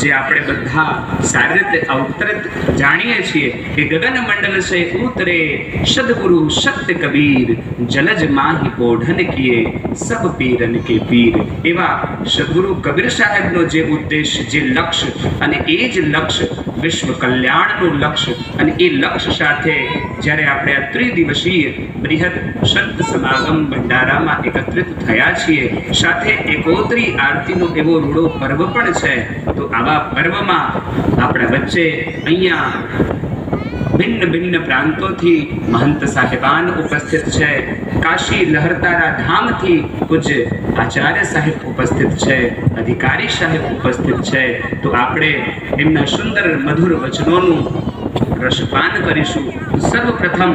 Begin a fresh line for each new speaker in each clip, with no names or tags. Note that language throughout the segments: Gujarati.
જે આપણે બધા સારી રીતે અવતરિત જાણીએ છીએ કે ગગન મંડલ સે ઉતરે સદગુરુ સત્ય કબીર જલજ માહી પોઢન કિએ સબ પીરન કે પીર. એવા સદગુરુ કબીર સાહેબનો જે ઉદ્દેશ, જે લક્ષ્ય, અને એ જ લક્ષ્ય વિશ્વ કલ્યાણનું લક્ષ્ય, અને એ લક્ષ્ય સાથે જ્યારે આપણે આ ત્રિદિવસીય બૃહદ સંત સમાગમ ભંડારામાં એકત્રિત થયા છીએ, સાથે એકોતરી આરતીનો એવો રૂડો પર્વ પણ છે. તો આવા પર્વમાં આપણા વચ્ચે અહીંયા ભિન્ન ભિન્ન પ્રાંતોથી મહંત સાહેબાન ઉપસ્થિત છે. કાશી લહરતારા ધામથી પૂજ્ય આચાર્ય સાહેબ ઉપસ્થિત છે, અધિકારી સાહેબ ઉપસ્થિત છે. તો આપણે એમના સુંદર મધુર વચનોનું રસપાન કરીશું. સર્વપ્રથમ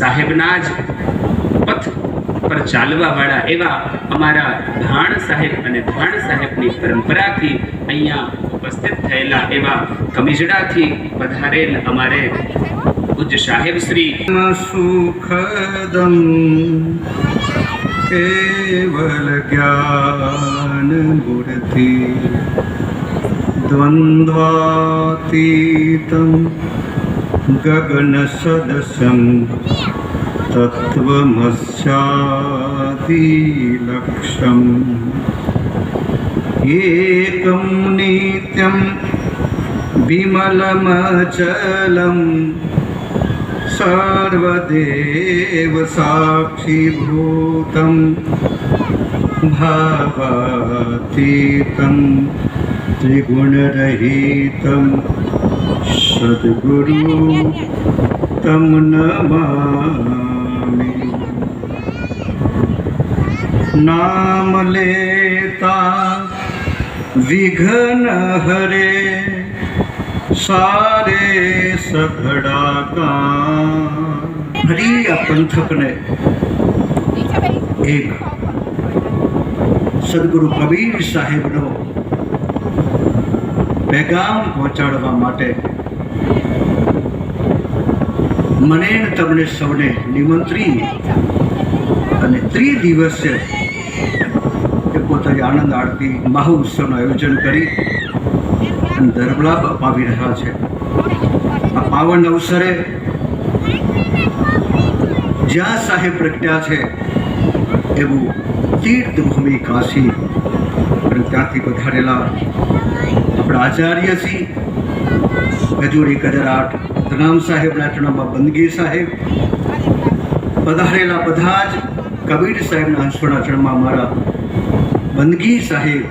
સાહેબના જ પથ પર ચાલવા વાળા એવા અમારા ભાણ સાહેબ અને ભાણ સાહેબની પરંપરાથી અહીંયા ઉપસ્થિત થયેલા એવા કમિજડાથી પધારેલ અમારે પૂજ્ય સાહેબ શ્રી
સુખદમ કેવલ જ્ઞાન મૂર્તિ દ્વંદ્વાતીતમ ગગન સદસમ તત્વમસ્યાદિલક્ષ્યમ એકમ નિત્યમ વિમલમચલમ સર્વદેવ સાક્ષીભૂતમ ભાવાતીતમ ત્રિગુણરહિતમ સદ્ગુરુ તમ નમામિ. નામ લેતા વિઘ્ન હરે સારે સઘળા કામ. હરી આ પંથકને એક સદગુરુ કબીર સાહેબનો પેગામ પહોંચાડવા માટે મને તમને સૌને નિમંત્રી અને ત્રિદિવસીય એકોતરી આનંદ આરતી મહોત્સવનું આયોજન કરી અને ધર્મલાભ અપાવી રહ્યા છે. આ પાવન અવસરે જ્યાં સાહેબ પ્રગટ્યા છે એવું તીર્થભૂમિ કાશી અને ત્યાંથી પધારેલા આપણા આચાર્યશ્રી હજુર 1008 ધનામ સાહેબના ચરણોમાં બંદગી સાહેબ, પધારેલા બધા જ કબીર સાહેબના હંસોના ચરણમાં મારા બંદગી સાહેબ,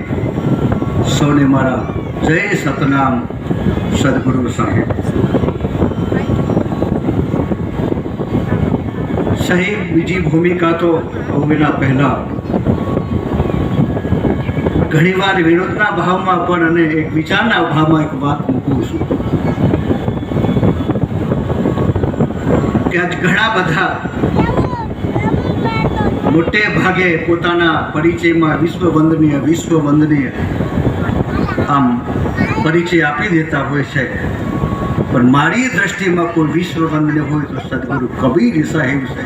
સૌને મારા જય સતનામ સદગુરુ સાહેબ. સાહેબ બીજી ભૂમિકા તો એના પહેલા ઘણીવાર વિનોદના ભાવમાં પણ અને એક વિચારના ભાવમાં એક વાત મૂકું છું કે આજ ઘણા બધા મોટે ભાગે પોતાના પરિચયમાં વિશ્વવંદનીય આમ પરિચય આપી દેતા હોય છે, પણ મારી દ્રષ્ટિમાં કોઈ વિશ્વવંદનીય હોય તો સદગુરુ કબીર સાહેબ છે,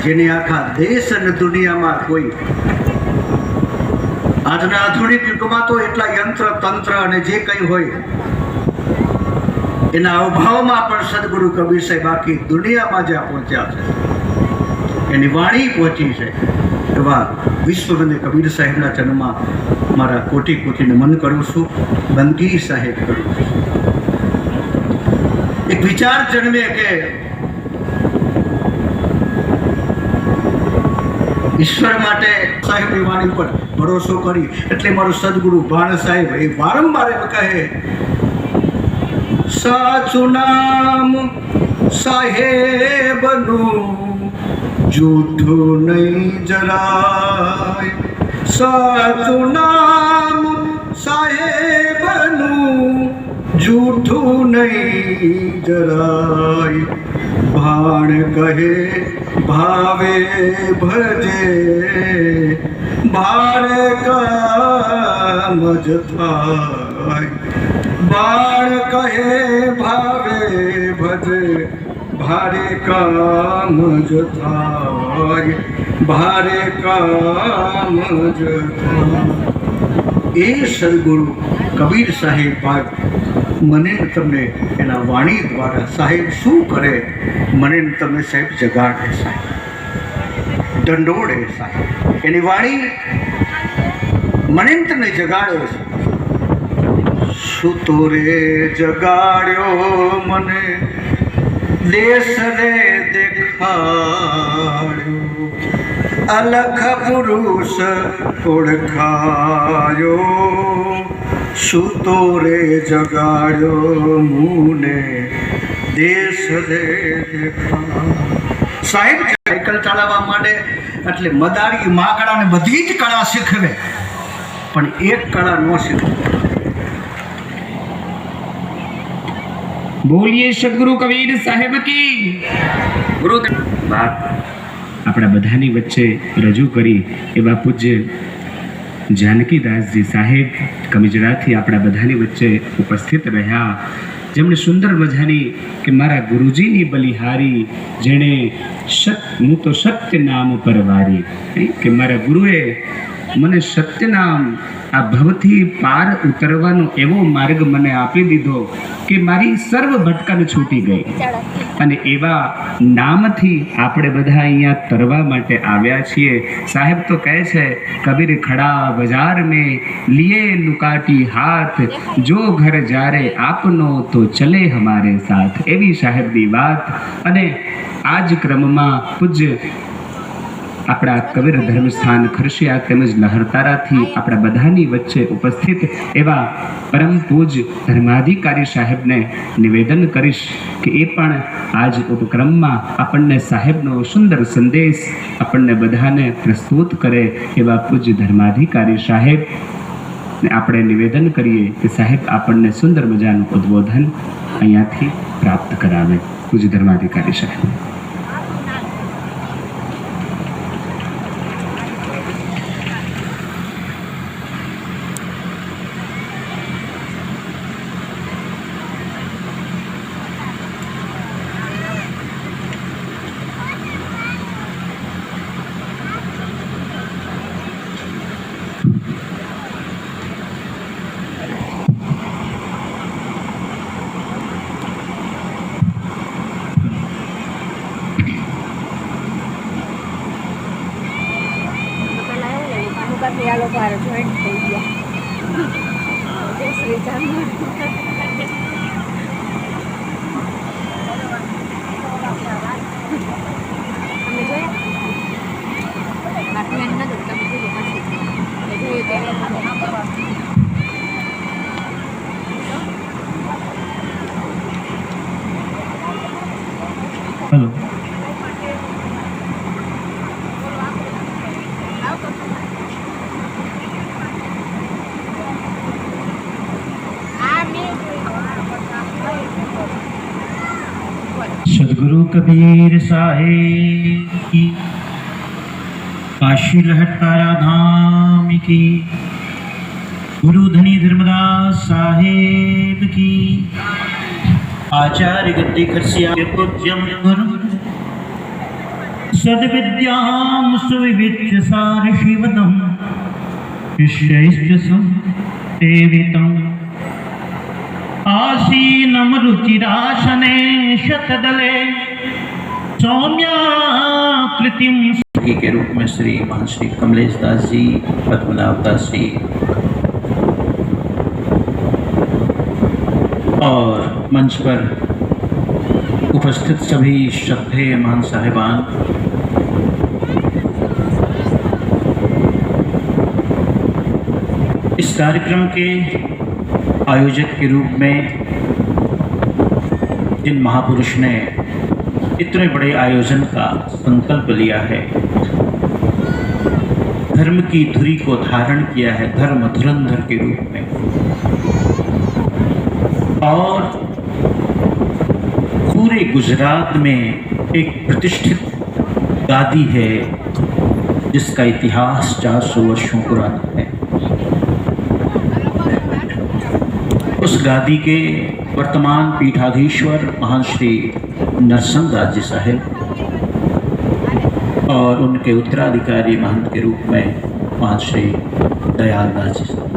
જેને આખા દેશ અને દુનિયામાં કોઈ આજના આધુનિક યુગમાં તો એટલા યંત્ર તંત્ર અને જે કંઈ હોય એના અભાવમાં પણ સદગુરુ કબીર સાહેબ આખી દુનિયામાં જ્યાં પહોંચ્યા છે, એની વાણી પહોંચી છે. એવા વિશ્વવંદનીય કબીર સાહેબના જન્મમાં મારા કોટી કોટી નમન કરું છું, બંદગી સાહેબ કરું છું. એક વિચાર જન્મે કે ઈશ્વર માટે સાહેબની વાણી પર ભરોસો કરી એટલે મારો સદગુરુ ભાણ સાહેબ એ વારંવાર એમ કહે, સાચું નામ સાહેબનું જૂઠું નહીં જરાય, સાચું નામ સાહેબનું જૂઠું નહીં જરાય. ભાણ કહે ભાવે ભજે ભારે કામ જ થાય. બાળ કહે ભાવે ભજે ભારે કામ જ થાય, ભારે કામ જ થાય. એ સદગુરુ કબીર સાહેબ મને ને તમને એના વાણી દ્વારા સાહેબ શું કરે, મને ને તમને સાહેબ જગાડે, સાહેબ દંડોળે, સાહેબ એની વાણી મને ને તમને જગાડે છે. સુતો રે જગાડ્યો મને દેશ રે દેખાડ્યો, અલખ પુરુષ ઓળખાયો, સુતો રે જગાડ્યો મુને દેશ રે દેખાડ્યો. સાહેબ સાયકલ ચલાવવા માટે એટલે મદારી માકડાને બધી જ કળા શીખવે, પણ એક કળા ન શીખવે.
બોલીએ સદગુરુ કબીર સાહેબ કી. ગુરુ વાત આપણા બધાની વચ્ચે રજૂ કરી એવા પૂજ્ય જાનકીદાસજી સાહેબ કમિજરાથી આપણા બધાની વચ્ચે ઉપસ્થિત રહ્યા, જેમણે સુંદર મજાની કે મારા ગુરુજીની બલિહારી, જેણે હું તો સત્ય નામ પર વારી, કે મારા ગુરુએ મને સત્યનામ આ ભવથી પાર ઉતરવાનો એવો માર્ગ મને આપી દીધો કે મારી સર્વ ભટકન છૂટી ગઈ. અને એવા નામથી આપણે બધા અહીંયા તરવા માટે આવ્યા છીએ. સાહેબ તો કહે છે, કબીર ખડા બજાર મેં લીએ લુકાટી હાથ, જો ઘર જારે આપનો તો ચલે હમારે સાથ. એવી સાહેબની વાત. અને આ જ ક્રમમાં પૂજ્ય આપણા કબીર ધર્મસ્થાન ખરશિયા તેમજ લહરતારાથી આપણા બધાની વચ્ચે ઉપસ્થિત એવા પરમ પૂજ ધર્માધિકારી સાહેબને નિવેદન કરીશ કે એ પણ આજ ઉપક્રમમાં આપણને સાહેબનો સુંદર સંદેશ આપણને બધાને પ્રસ્તુત કરે. એવા પૂજ ધર્માધિકારી સાહેબ આપણે નિવેદન કરીએ કે સાહેબ આપણને સુંદર મજાનું ઉદ્બોધન અહીંયાથી પ્રાપ્ત કરાવે. પૂજ ધર્માધિકારી સાહેબ.
આ લોકો હારે જોઈન્ટ થઈ ગયા. જય શ્રી રામ. અમે જોયા બાકી એમ નથી તમે કીધું પછી જોયું ત્યારે.
હેલો.
सदगुरु कबीर साहेब की, काशी लहरतारा धाम की, गुरु धनी धर्मदास साहेब की, आचार्य गद्दी खरसिया पूज्यम गुरु सद्विद्याम सुविविच्य सार शिवदम शिष्य सेवितम आसीनम रुचिरासने शतदले सौम्याकृतिम के रूप में श्री महर्षि कमलेश दास जी, पद्मनाभ दास जी और मंच पर उपस्थित सभी श्रद्धेय महान साहिबान, इस कार्यक्रम के आयोजक के रूप में जिन महापुरुष ने इतने बड़े आयोजन का संकल्प लिया है, धर्म की धुरी को धारण किया है धर्म धुरंधर के रूप में, और पूरे गुजरात में एक प्रतिष्ठित गादी है जिसका इतिहास 400 वर्षों पुराना है। उस गादी के वर्तमान पीठाधीश्वर महान श्री नरसिंहदास जी साहेब और उनके उत्तराधिकारी महंत के रूप में महान श्री दयाल दास जी साहब।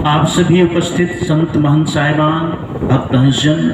आप सभी उपस्थित संत महंत साहिबान, भक्त हंसजन,